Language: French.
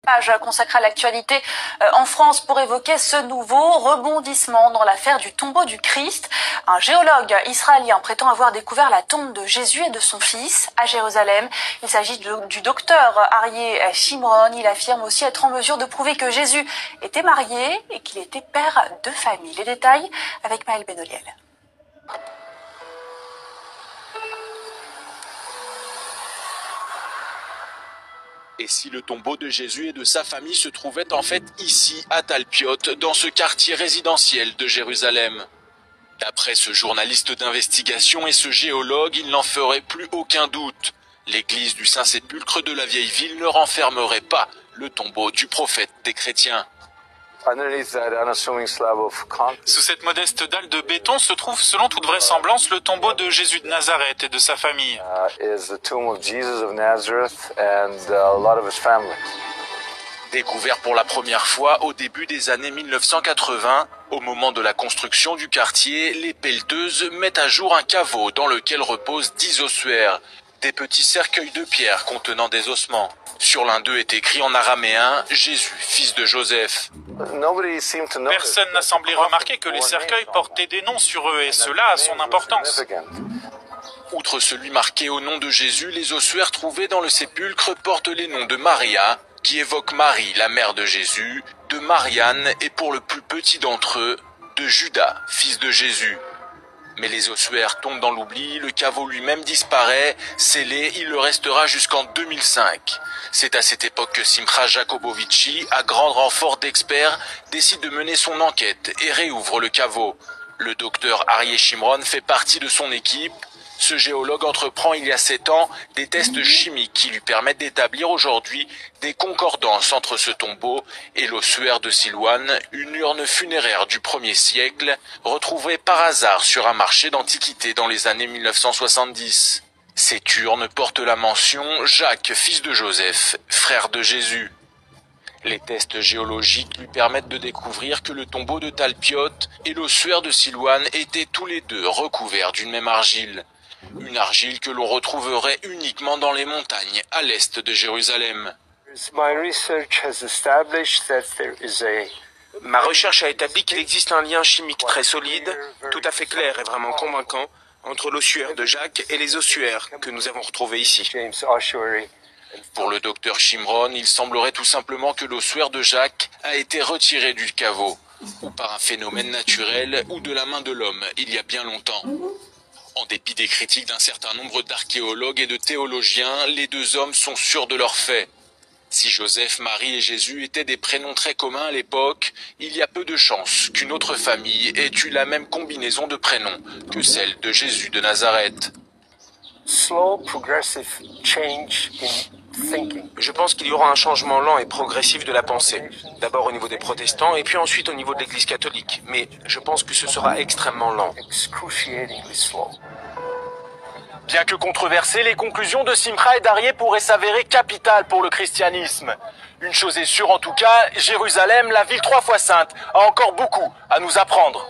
Page consacrée à l'actualité en France pour évoquer ce nouveau rebondissement dans l'affaire du tombeau du Christ. Un géologue israélien prétend avoir découvert la tombe de Jésus et de son fils à Jérusalem. Il s'agit du docteur Aryeh Shimron. Il affirme aussi être en mesure de prouver que Jésus était marié et qu'il était père de famille. Les détails avec Maël Benoliel. Et si le tombeau de Jésus et de sa famille se trouvait en fait ici, à Talpiot, dans ce quartier résidentiel de Jérusalem? D'après ce journaliste d'investigation et ce géologue, il n'en ferait plus aucun doute. L'église du Saint-Sépulcre de la vieille ville ne renfermerait pas le tombeau du prophète des chrétiens. Sous cette modeste dalle de béton se trouve selon toute vraisemblance le tombeau de Jésus de Nazareth et de sa famille. Découvert pour la première fois au début des années 1980, au moment de la construction du quartier, les pelleteuses mettent à jour un caveau dans lequel reposent 10 ossuaires, des petits cercueils de pierre contenant des ossements. Sur l'un d'eux est écrit en araméen « Jésus, fils de Joseph ». Personne n'a semblé remarquer que les cercueils portaient des noms sur eux et cela a son importance. Outre celui marqué au nom de Jésus, les ossuaires trouvés dans le sépulcre portent les noms de Maria, qui évoque Marie, la mère de Jésus, de Marianne et pour le plus petit d'entre eux, de Judas, fils de Jésus. Mais les ossuaires tombent dans l'oubli, le caveau lui-même disparaît, scellé, il le restera jusqu'en 2005. C'est à cette époque que Simcha Jacobovici, à grand renfort d'experts, décide de mener son enquête et réouvre le caveau. Le docteur Aryeh Shimron fait partie de son équipe. Ce géologue entreprend il y a 7 ans des tests chimiques qui lui permettent d'établir aujourd'hui des concordances entre ce tombeau et l'ossuaire de Silouane, une urne funéraire du 1er siècle, retrouvée par hasard sur un marché d'antiquités dans les années 1970. Cette urne porte la mention « Jacques, fils de Joseph, frère de Jésus ». Les tests géologiques lui permettent de découvrir que le tombeau de Talpiot et l'ossuaire de Silouane étaient tous les deux recouverts d'une même argile. Une argile que l'on retrouverait uniquement dans les montagnes à l'est de Jérusalem. Ma recherche a établi qu'il existe un lien chimique très solide, tout à fait clair et vraiment convaincant, entre l'ossuaire de Jacques et les ossuaires que nous avons retrouvés ici. Pour le docteur Shimron, il semblerait tout simplement que l'ossuaire de Jacques a été retiré du caveau, ou par un phénomène naturel ou de la main de l'homme il y a bien longtemps. En dépit des critiques d'un certain nombre d'archéologues et de théologiens, les deux hommes sont sûrs de leurs faits. Si Joseph, Marie et Jésus étaient des prénoms très communs à l'époque, il y a peu de chances qu'une autre famille ait eu la même combinaison de prénoms que celle de Jésus de Nazareth. Je pense qu'il y aura un changement lent et progressif de la pensée. D'abord au niveau des protestants et puis ensuite au niveau de l'Église catholique. Mais je pense que ce sera extrêmement lent. Bien que controversées, les conclusions de Simcha et d'Aryeh pourraient s'avérer capitales pour le christianisme. Une chose est sûre en tout cas, Jérusalem, la ville 3 fois sainte, a encore beaucoup à nous apprendre.